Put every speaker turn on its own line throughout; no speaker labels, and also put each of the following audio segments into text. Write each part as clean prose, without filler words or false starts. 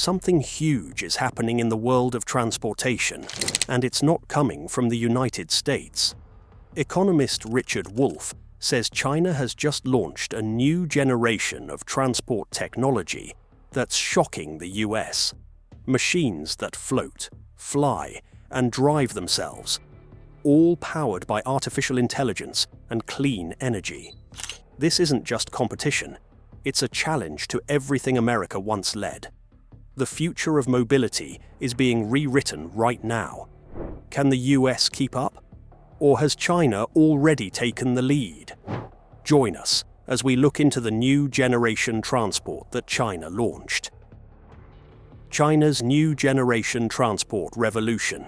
something huge is happening in the world of transportation, and it's not coming from the United States. Economist Richard Wolff says China has just launched a new generation of transport technology that's shocking the US. Machines that float, fly, and drive themselves, all powered by artificial intelligence and clean energy. This isn't just competition, it's a challenge to everything America once led. The future of mobility is being rewritten right now. Can the US keep up? Or has China already taken the lead? Join us as we look into the new generation transport that China launched. China's new generation transport revolution.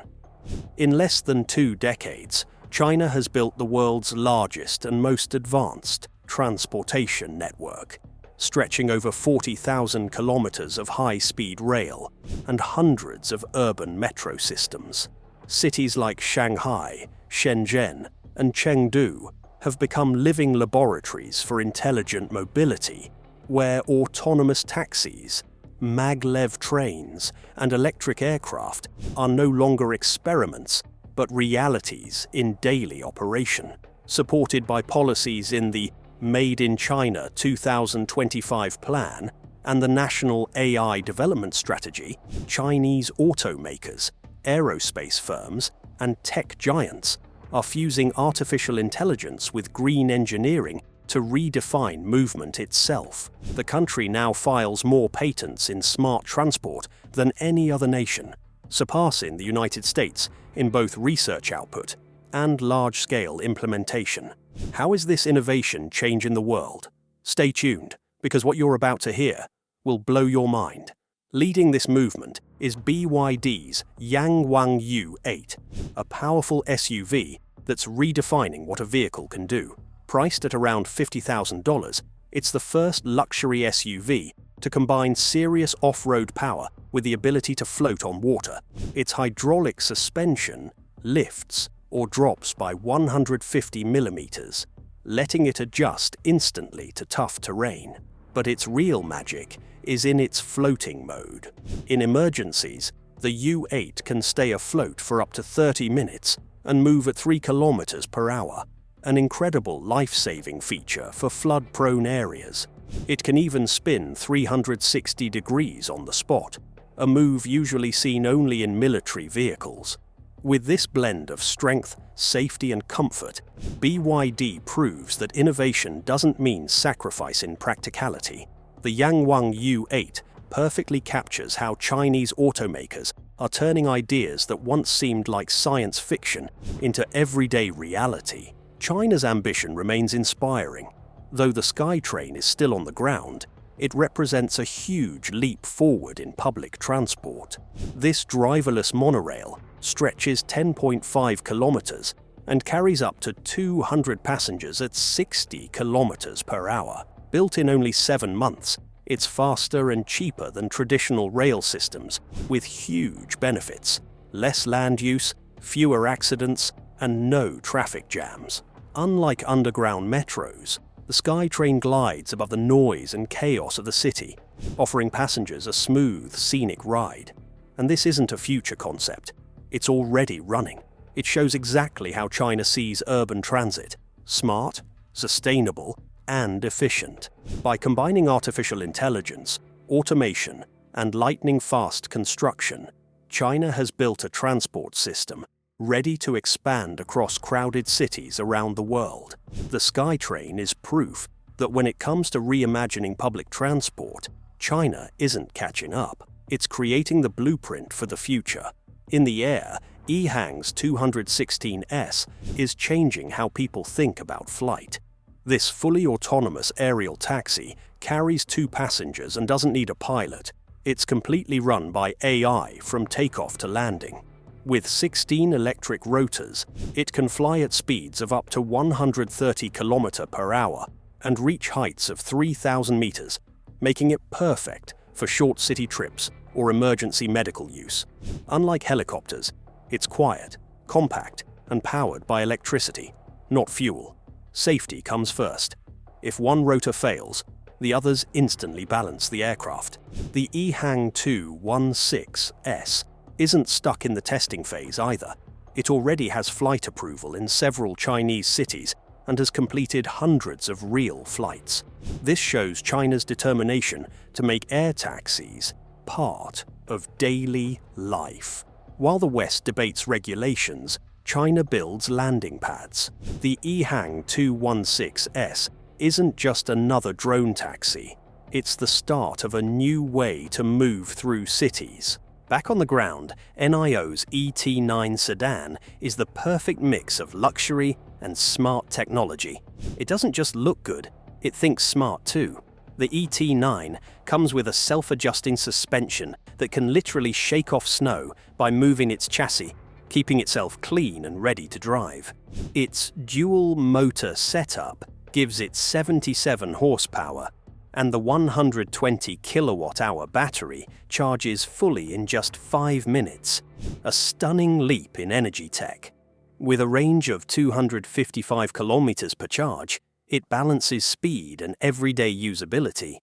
In less than 2 decades, China has built the world's largest and most advanced transportation network, stretching over 40,000 kilometers of high-speed rail and hundreds of urban metro systems. Cities like Shanghai, Shenzhen, and Chengdu have become living laboratories for intelligent mobility, where autonomous taxis, maglev trains, and electric aircraft are no longer experiments, but realities in daily operation. Supported by policies in the Made in China 2025 plan and the National AI Development Strategy, Chinese automakers, aerospace firms, and tech giants are fusing artificial intelligence with green engineering to redefine movement itself. The country now files more patents in smart transport than any other nation, surpassing the United States in both research output and large-scale implementation. How is this innovation changing the world? Stay tuned, because what you're about to hear will blow your mind. Leading this movement is BYD's Yangwang U8, a powerful SUV that's redefining what a vehicle can do. Priced at around $50,000, it's the first luxury SUV to combine serious off-road power with the ability to float on water. Its hydraulic suspension lifts or drops by 150 millimeters, letting it adjust instantly to tough terrain. But its real magic is in its floating mode. In emergencies, the U8 can stay afloat for up to 30 minutes and move at 3 kilometers per hour, an incredible life-saving feature for flood-prone areas. It can even spin 360 degrees on the spot, a move usually seen only in military vehicles. With this blend of strength, safety, and comfort, BYD proves that innovation doesn't mean sacrifice in practicality. The Yangwang U8 perfectly captures how Chinese automakers are turning ideas that once seemed like science fiction into everyday reality. China's ambition remains inspiring. Though the SkyTrain is still on the ground, it represents a huge leap forward in public transport. This driverless monorail stretches 10.5 kilometers and carries up to 200 passengers at 60 kilometers per hour. Built in only 7 months, it's faster and cheaper than traditional rail systems, with huge benefits: less land use, fewer accidents, and no traffic jams. Unlike underground metros, the SkyTrain glides above the noise and chaos of the city, offering passengers a smooth, scenic ride. And this isn't a future concept. It's already running. It shows exactly how China sees urban transit: smart, sustainable, and efficient. By combining artificial intelligence, automation, and lightning-fast construction, China has built a transport system ready to expand across crowded cities around the world. The SkyTrain is proof that when it comes to reimagining public transport, China isn't catching up. It's creating the blueprint for the future. In the air, EHang's 216S is changing how people think about flight. This fully autonomous aerial taxi carries 2 passengers and doesn't need a pilot. It's completely run by AI from takeoff to landing. With 16 electric rotors, it can fly at speeds of up to 130 km per hour and reach heights of 3,000 meters, making it perfect for short city trips or emergency medical use. Unlike helicopters, it's quiet, compact, and powered by electricity, not fuel. Safety comes first. If one rotor fails, The others instantly balance the aircraft. The EHang 216S isn't stuck in the testing phase either. It already has flight approval in several Chinese cities and has completed hundreds of real flights. This shows China's determination to make air taxis part of daily life. While the West debates regulations, China builds landing pads. The EHang 216S isn't just another drone taxi. It's the start of a new way to move through cities. Back on the ground, NIO's ET9 sedan is the perfect mix of luxury and smart technology. It doesn't just look good, it thinks smart too. The ET9 comes with a self-adjusting suspension that can literally shake off snow by moving its chassis, keeping itself clean and ready to drive. Its dual motor setup gives it 77 horsepower, and the 120 kilowatt-hour battery charges fully in just 5 minutes, a stunning leap in energy tech. With a range of 255 kilometers per charge, it balances speed and everyday usability.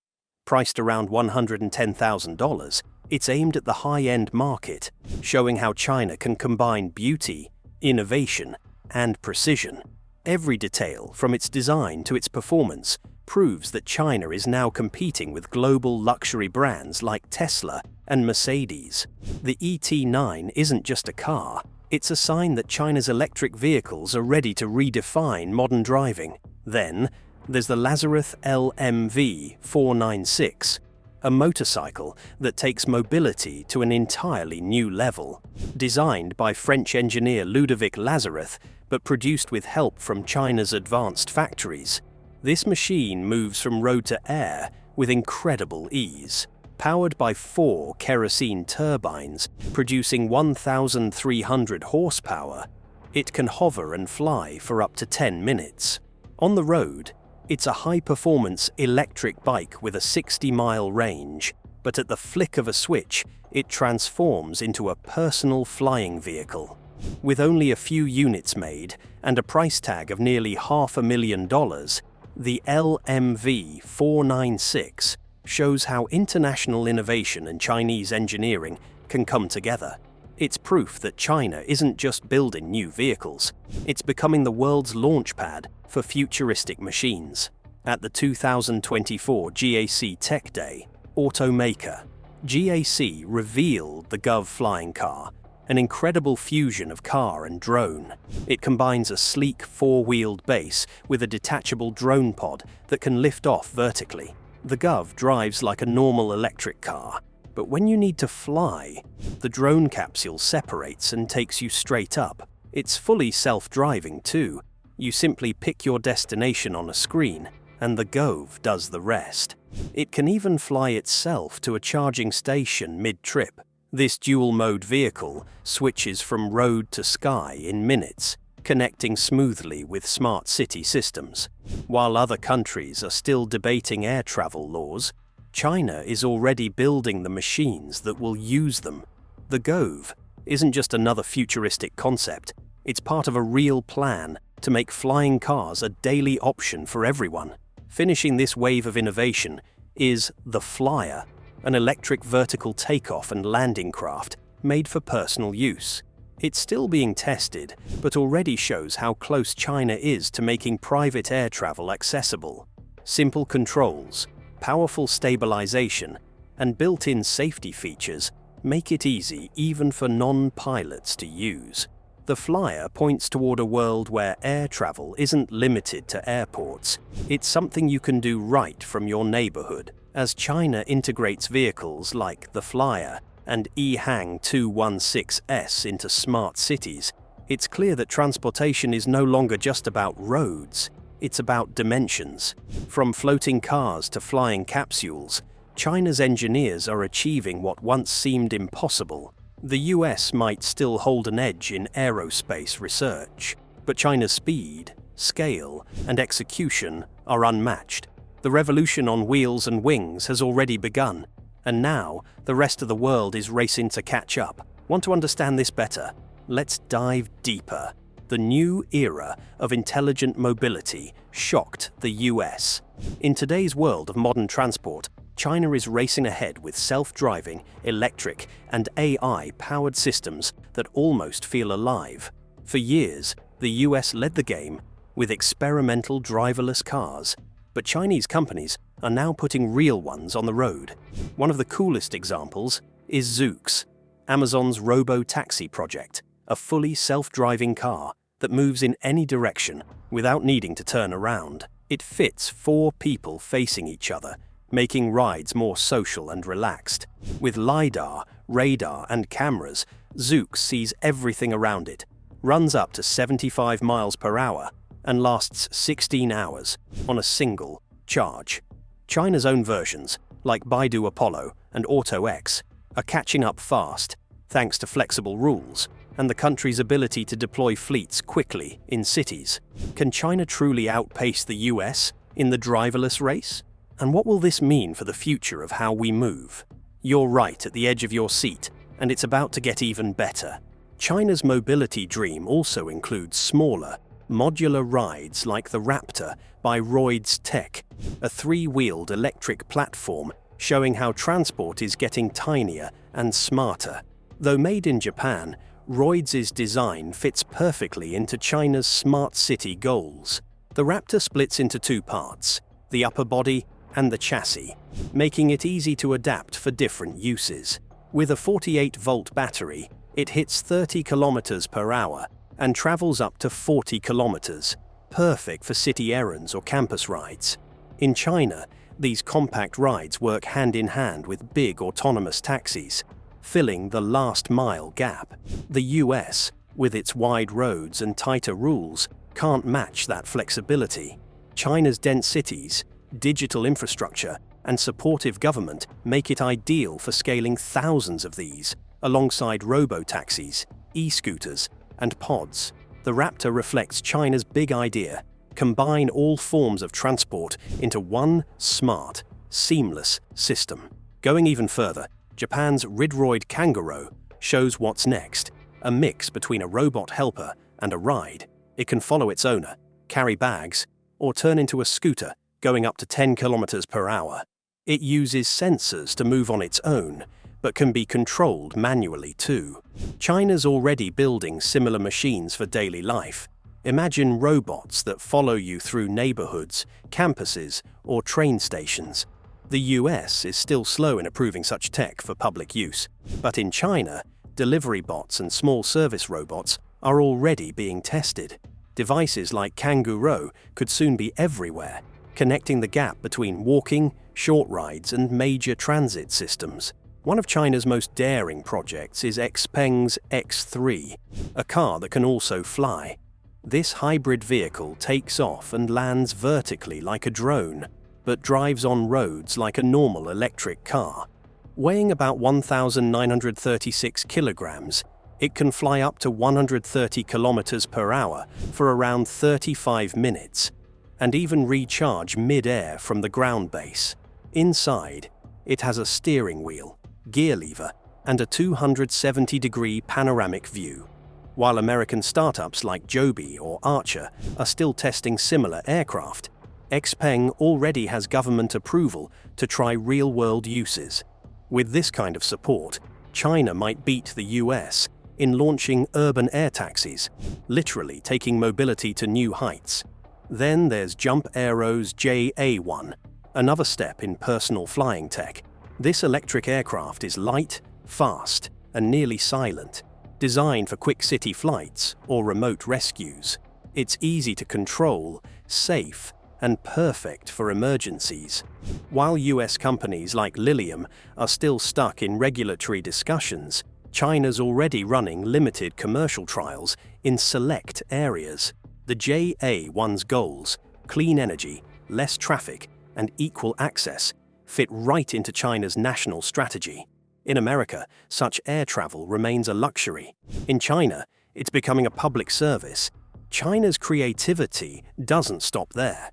Priced around $110,000, it's aimed at the high-end market, showing how China can combine beauty, innovation, and precision. Every detail, from its design to its performance, proves that China is now competing with global luxury brands like Tesla and Mercedes. The ET9 isn't just a car, it's a sign that China's electric vehicles are ready to redefine modern driving. Then, there's the Lazareth LMV 496, a motorcycle that takes mobility to an entirely new level. Designed by French engineer Ludovic Lazareth, but produced with help from China's advanced factories, this machine moves from road to air with incredible ease. Powered by 4 kerosene turbines producing 1,300 horsepower, it can hover and fly for up to 10 minutes. On the road, it's a high-performance electric bike with a 60-mile range, but at the flick of a switch, it transforms into a personal flying vehicle. With only a few units made and a price tag of nearly $500,000, the LMV 496 shows how international innovation and Chinese engineering can come together. It's proof that China isn't just building new vehicles, it's becoming the world's launchpad for futuristic machines. At the 2024 GAC Tech Day, automaker GAC revealed the Gov flying car, an incredible fusion of car and drone. It combines a sleek 4-wheeled base with a detachable drone pod that can lift off vertically. The Gov drives like a normal electric car, but when you need to fly, the drone capsule separates and takes you straight up. It's fully self-driving too. You simply pick your destination on a screen, and the Gov does the rest. It can even fly itself to a charging station mid-trip. This dual-mode vehicle switches from road to sky in minutes, connecting smoothly with smart city systems. While other countries are still debating air travel laws, China is already building the machines that will use them. The Gov isn't just another futuristic concept, it's part of a real plan to make flying cars a daily option for everyone. Finishing this wave of innovation is the Flyer, an electric vertical takeoff and landing craft made for personal use. It's still being tested, but already shows how close China is to making private air travel accessible. Simple controls, powerful stabilization, and built-in safety features make it easy even for non-pilots to use. The Flyer points toward a world where air travel isn't limited to airports. It's something you can do right from your neighborhood. As China integrates vehicles like the Flyer and EHang 216S into smart cities, it's clear that transportation is no longer just about roads, it's about dimensions. From floating cars to flying capsules, China's engineers are achieving what once seemed impossible. The US might still hold an edge in aerospace research, but China's speed, scale, and execution are unmatched. The revolution on wheels and wings has already begun, and now the rest of the world is racing to catch up. Want to understand this better? Let's dive deeper. The new era of intelligent mobility shocked the US. In today's world of modern transport, China is racing ahead with self-driving, electric, and AI-powered systems that almost feel alive. For years, the US led the game with experimental driverless cars, but Chinese companies are now putting real ones on the road. One of the coolest examples is Zoox, Amazon's robo-taxi project, a fully self-driving car that moves in any direction without needing to turn around. It fits 4 people facing each other, making rides more social and relaxed. With LiDAR, radar, and cameras, Zoox sees everything around it, runs up to 75 miles per hour, and lasts 16 hours on a single charge. China's own versions, like Baidu Apollo and Auto X, are catching up fast, thanks to flexible rules and the country's ability to deploy fleets quickly in cities. Can China truly outpace the US in the driverless race? And what will this mean for the future of how we move? You're right at the edge of your seat, and it's about to get even better. China's mobility dream also includes smaller, modular rides like the Raptor by Roids Tech, a 3-wheeled electric platform showing how transport is getting tinier and smarter. Though made in Japan, Roids' design fits perfectly into China's smart city goals. The Raptor splits into 2 parts, the upper body and the chassis, making it easy to adapt for different uses. With a 48-volt battery, it hits 30 kilometers per hour and travels up to 40 kilometers, perfect for city errands or campus rides. In China, these compact rides work hand in hand with big autonomous taxis, filling the last-mile gap. The US, with its wide roads and tighter rules, can't match that flexibility. China's dense cities, digital infrastructure, and supportive government make it ideal for scaling thousands of these, alongside robo-taxis, e-scooters, and pods. The Raptor reflects China's big idea: combine all forms of transport into one smart, seamless system. Going even further, Japan's Ridroid Kangaroo shows what's next, a mix between a robot helper and a ride. It can follow its owner, carry bags, or turn into a scooter going up to 10 kilometers per hour. It uses sensors to move on its own, but can be controlled manually too. China's already building similar machines for daily life. Imagine robots that follow you through neighborhoods, campuses, or train stations. The US is still slow in approving such tech for public use, but in China, delivery bots and small service robots are already being tested. Devices like Kangaroo could soon be everywhere, connecting the gap between walking, short rides, and major transit systems. One of China's most daring projects is Xpeng's X3, a car that can also fly. This hybrid vehicle takes off and lands vertically like a drone, but drives on roads like a normal electric car. Weighing about 1,936 kilograms, it can fly up to 130 kilometers per hour for around 35 minutes, and even recharge mid-air from the ground base. Inside, it has a steering wheel, gear lever, and a 270-degree panoramic view. While American startups like Joby or Archer are still testing similar aircraft, Xpeng already has government approval to try real-world uses. With this kind of support, China might beat the US in launching urban air taxis, literally taking mobility to new heights. Then there's Jump Aero's JA1, another step in personal flying tech. This electric aircraft is light, fast, and nearly silent, designed for quick city flights or remote rescues. It's easy to control, safe, and perfect for emergencies. While US companies like Lilium are still stuck in regulatory discussions, China's already running limited commercial trials in select areas. The JA1's goals, clean energy, less traffic, and equal access, fit right into China's national strategy. In America, such air travel remains a luxury. In China, it's becoming a public service. China's creativity doesn't stop there.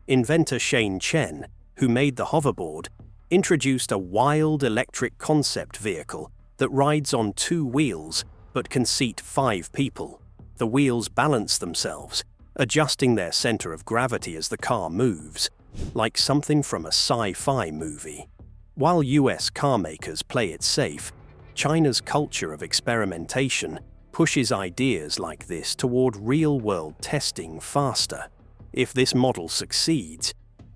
Inventor Shane Chen, who made the hoverboard, introduced a wild electric concept vehicle that rides on 2 wheels but can seat 5 people. The wheels balance themselves, adjusting their center of gravity as the car moves. like something from a sci-fi movie. While US car makers play it safe, China's culture of experimentation pushes ideas like this toward real-world testing faster. If this model succeeds,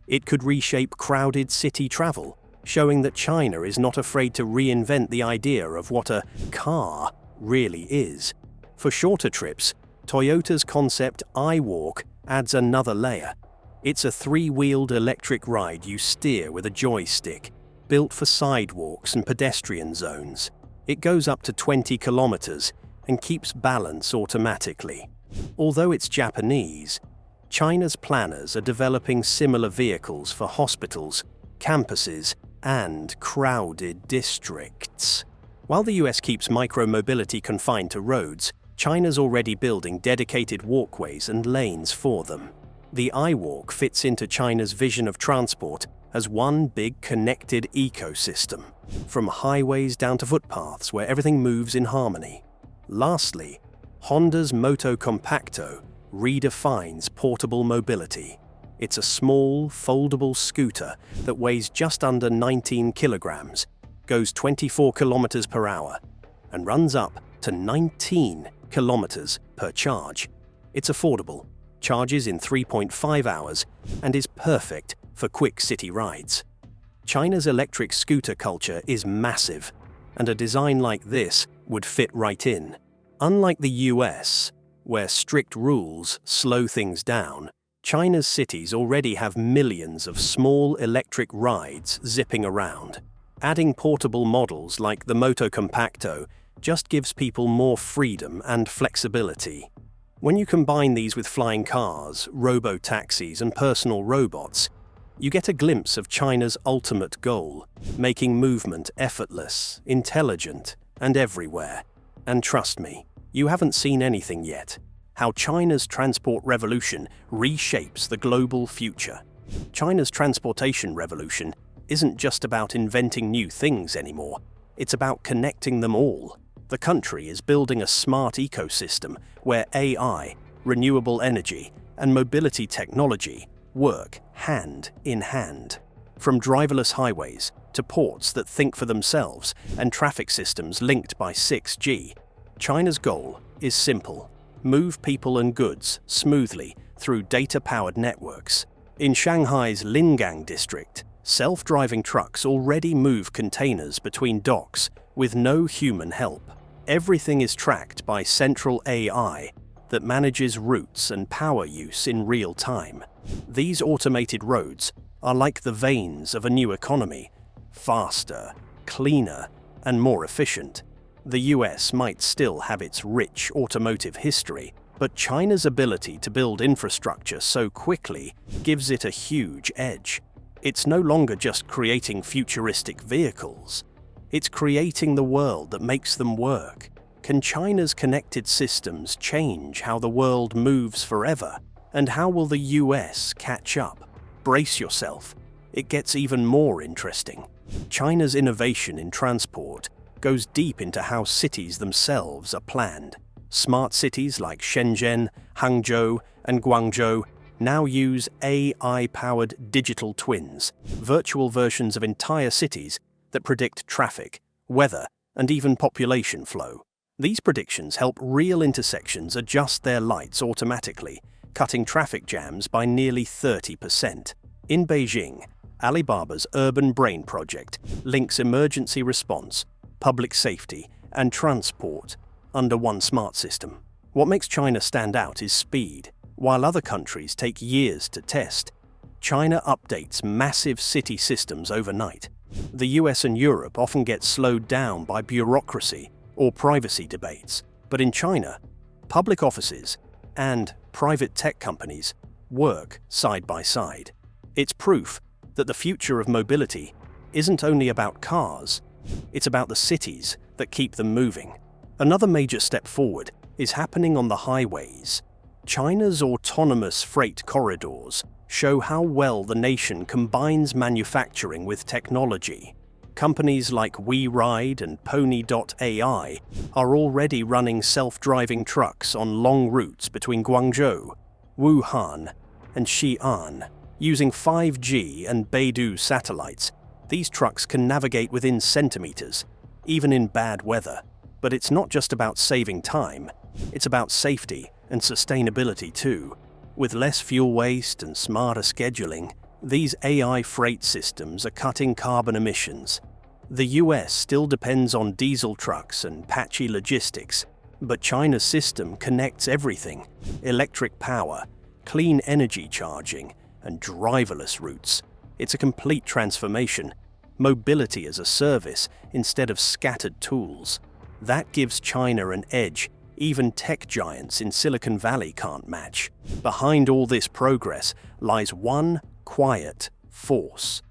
it could reshape crowded city travel, showing that China is not afraid to reinvent the idea of what a car really is. For shorter trips, Toyota's concept iWalk adds another layer. It's a three-wheeled electric ride you steer with a joystick, built for sidewalks and pedestrian zones. It goes up to 20 kilometers and keeps balance automatically. Although it's Japanese, China's planners are developing similar vehicles for hospitals, campuses, and crowded districts. While the US keeps micro-mobility confined to roads, China's already building dedicated walkways and lanes for them. The iWalk fits into China's vision of transport as one big connected ecosystem, from highways down to footpaths where everything moves in harmony. Lastly, Honda's Moto Compacto redefines portable mobility. It's a small, foldable scooter that weighs just under 19 kilograms, goes 24 kilometers per hour, and runs up to 19 kilometers per charge. It's affordable, charges in 3.5 hours, and is perfect for quick city rides. China's electric scooter culture is massive, and a design like this would fit right in. Unlike the US, where strict rules slow things down, China's cities already have millions of small electric rides zipping around. Adding portable models like the Moto Compacto just gives people more freedom and flexibility. When you combine these with flying cars, robo-taxis, and personal robots, you get a glimpse of China's ultimate goal, making movement effortless, intelligent, and everywhere. And trust me, you haven't seen anything yet. How China's transport revolution reshapes the global future. China's transportation revolution isn't just about inventing new things anymore. It's about connecting them all. The country is building a smart ecosystem where AI, renewable energy, and mobility technology work hand in hand. From driverless highways to ports that think for themselves and traffic systems linked by 6G, China's goal is simple: move people and goods smoothly through data-powered networks. In Shanghai's Lingang district, self-driving trucks already move containers between docks with no human help. Everything is tracked by central AI that manages routes and power use in real time. These automated roads are like the veins of a new economy: faster, cleaner, and more efficient. The US might still have its rich automotive history, but China's ability to build infrastructure so quickly gives it a huge edge. It's no longer just creating futuristic vehicles. It's creating the world that makes them work. Can China's connected systems change how the world moves forever? And how will the US catch up? Brace yourself. It gets even more interesting. China's innovation in transport goes deep into how cities themselves are planned. Smart cities like Shenzhen, Hangzhou, and Guangzhou now use AI-powered digital twins, virtual versions of entire cities that predict traffic, weather, and even population flow. These predictions help real intersections adjust their lights automatically, cutting traffic jams by nearly 30%. In Beijing, Alibaba's Urban Brain project links emergency response, public safety, and transport under one smart system. What makes China stand out is speed. While other countries take years to test, China updates massive city systems overnight. The US and Europe often get slowed down by bureaucracy or privacy debates, but in China, public offices and private tech companies work side by side. It's proof that the future of mobility isn't only about cars, it's about the cities that keep them moving. Another major step forward is happening on the highways. China's autonomous freight corridors show how well the nation combines manufacturing with technology. Companies like WeRide and Pony.ai are already running self-driving trucks on long routes between Guangzhou, Wuhan, and Xi'an. Using 5G and Beidou satellites, these trucks can navigate within centimeters, even in bad weather. But it's not just about saving time, it's about safety and sustainability too. With less fuel waste and smarter scheduling, these AI freight systems are cutting carbon emissions. The US still depends on diesel trucks and patchy logistics, but China's system connects everything: electric power, clean energy charging, and driverless routes. It's a complete transformation. Mobility as a service instead of scattered tools. That gives China an edge even tech giants in Silicon Valley can't match. Behind all this progress lies one quiet force: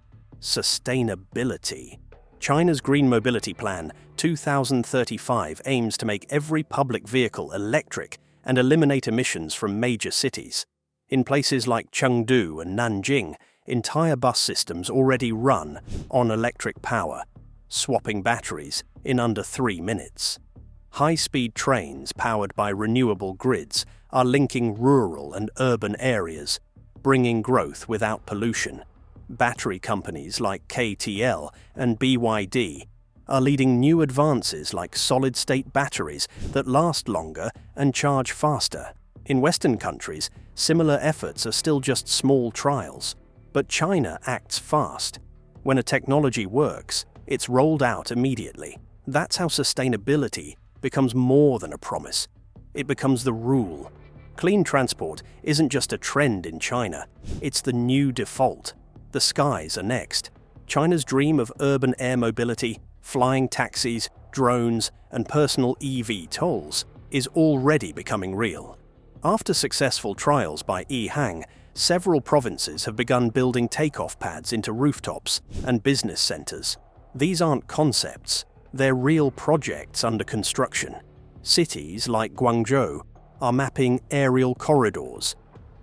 sustainability. China's Green Mobility Plan 2035 aims to make every public vehicle electric and eliminate emissions from major cities. In places like Chengdu and Nanjing, entire bus systems already run on electric power, swapping batteries in under 3 minutes. High-speed trains powered by renewable grids are linking rural and urban areas, bringing growth without pollution. Battery companies like KTL and BYD are leading new advances like solid-state batteries that last longer and charge faster. In Western countries, similar efforts are still just small trials. But China acts fast. When a technology works, it's rolled out immediately. That's how sustainability becomes more than a promise. It becomes the rule. Clean transport isn't just a trend in China, it's the new default. The skies are next. China's dream of urban air mobility, flying taxis, drones, and personal EV tolls is already becoming real. After successful trials by Yihang, several provinces have begun building takeoff pads into rooftops and business centers. These aren't concepts, they're real projects under construction. Cities like Guangzhou are mapping aerial corridors,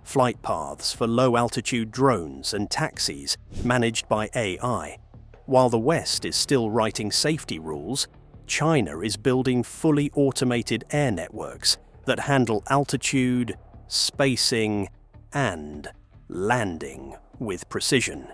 flight paths for low-altitude drones and taxis managed by AI. While the West is still writing safety rules, China is building fully automated air networks that handle altitude, spacing, and landing with precision.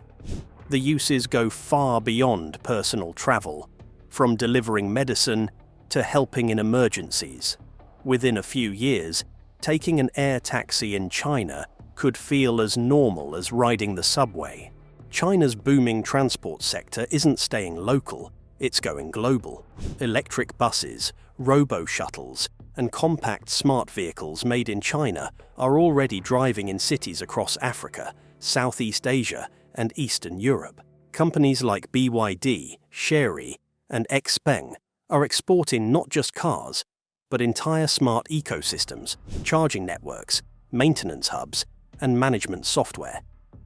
The uses go far beyond personal travel, from delivering medicine to helping in emergencies. Within a few years, taking an air taxi in China could feel as normal as riding the subway. China's booming transport sector isn't staying local, it's going global. Electric buses, robo-shuttles, and compact smart vehicles made in China are already driving in cities across Africa, Southeast Asia, and Eastern Europe. Companies like BYD, Chery, and Xpeng are exporting not just cars, but entire smart ecosystems, charging networks, maintenance hubs, and management software.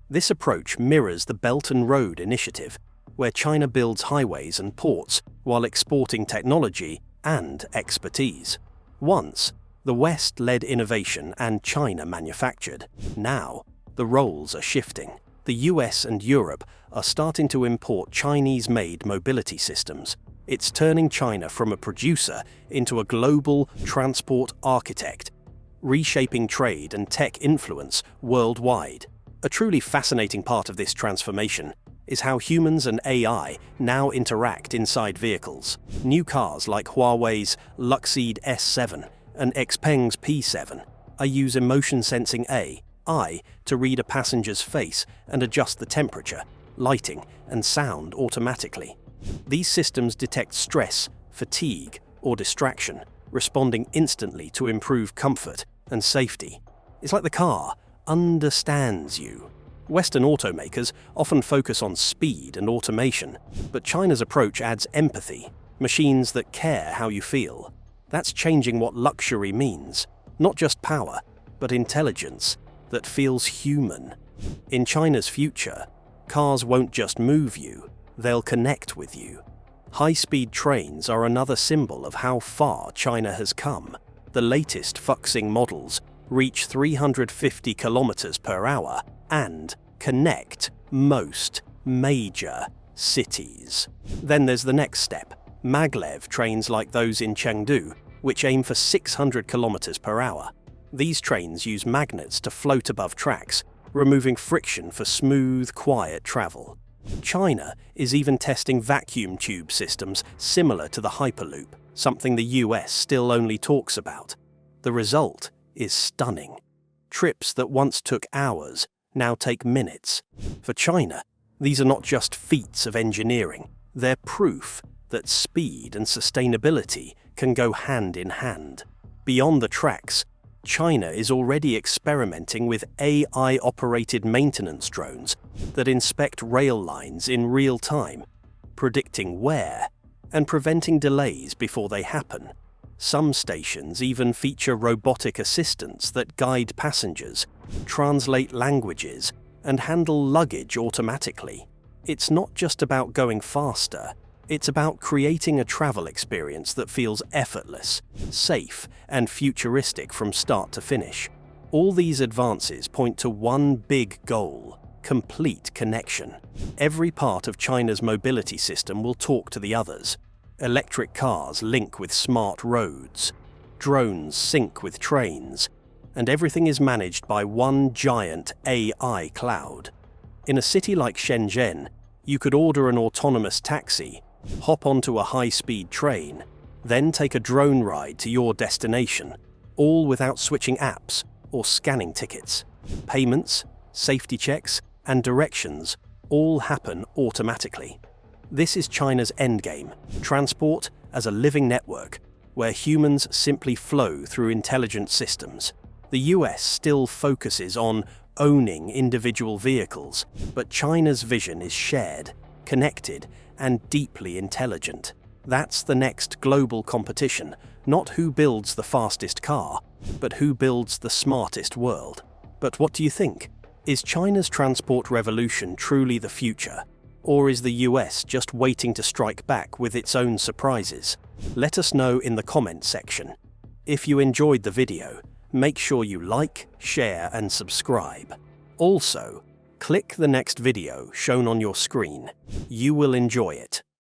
This approach mirrors the Belt and Road Initiative, where China builds highways and ports while exporting technology and expertise. Once, the West led innovation and China manufactured. Now, the roles are shifting. The US and Europe are starting to import Chinese-made mobility systems. It's turning China from a producer into a global transport architect, reshaping trade and tech influence worldwide. A truly fascinating part of this transformation is how humans and AI now interact inside vehicles. New cars like Huawei's Luxeed S7 and Xpeng's P7 use emotion-sensing AI to read a passenger's face and adjust the temperature, lighting, and sound automatically. These systems detect stress, fatigue, or distraction, responding instantly to improve comfort and safety. It's like the car understands you. Western automakers often focus on speed and automation, but China's approach adds empathy, machines that care how you feel. That's changing what luxury means, not just power, but intelligence that feels human. In China's future, cars won't just move you, they'll connect with you. High-speed trains are another symbol of how far China has come. The latest Fuxing models reach 350 kilometers per hour and connect most major cities. Then there's the next step, maglev trains like those in Chengdu, which aim for 600 kilometers per hour. These trains use magnets to float above tracks, removing friction for smooth, quiet travel. China is even testing vacuum tube systems similar to the Hyperloop, something the US still only talks about. The result is stunning. Trips that once took hours now take minutes. For China, these are not just feats of engineering, they're proof that speed and sustainability can go hand in hand. Beyond the tracks, China is already experimenting with AI-operated maintenance drones that inspect rail lines in real time, predicting wear and preventing delays before they happen. Some stations even feature robotic assistants that guide passengers, translate languages, and handle luggage automatically. It's not just about going faster, it's about creating a travel experience that feels effortless, safe, and futuristic from start to finish. All these advances point to one big goal: complete connection. Every part of China's mobility system will talk to the others. Electric cars link with smart roads, drones sync with trains, and everything is managed by one giant AI cloud. In a city like Shenzhen, you could order an autonomous taxi, hop onto a high-speed train, then take a drone ride to your destination, all without switching apps or scanning tickets. Payments, safety checks, and directions all happen automatically. This is China's endgame: transport as a living network, where humans simply flow through intelligent systems. The US still focuses on owning individual vehicles, but China's vision is shared, connected, and deeply intelligent. That's the next global competition, not who builds the fastest car, but who builds the smartest world. But what do you think? Is China's transport revolution truly the future? Or is the US just waiting to strike back with its own surprises? Let us know in the comment section. If you enjoyed the video, make sure you like, share, and subscribe. Also, click the next video shown on your screen. You will enjoy it.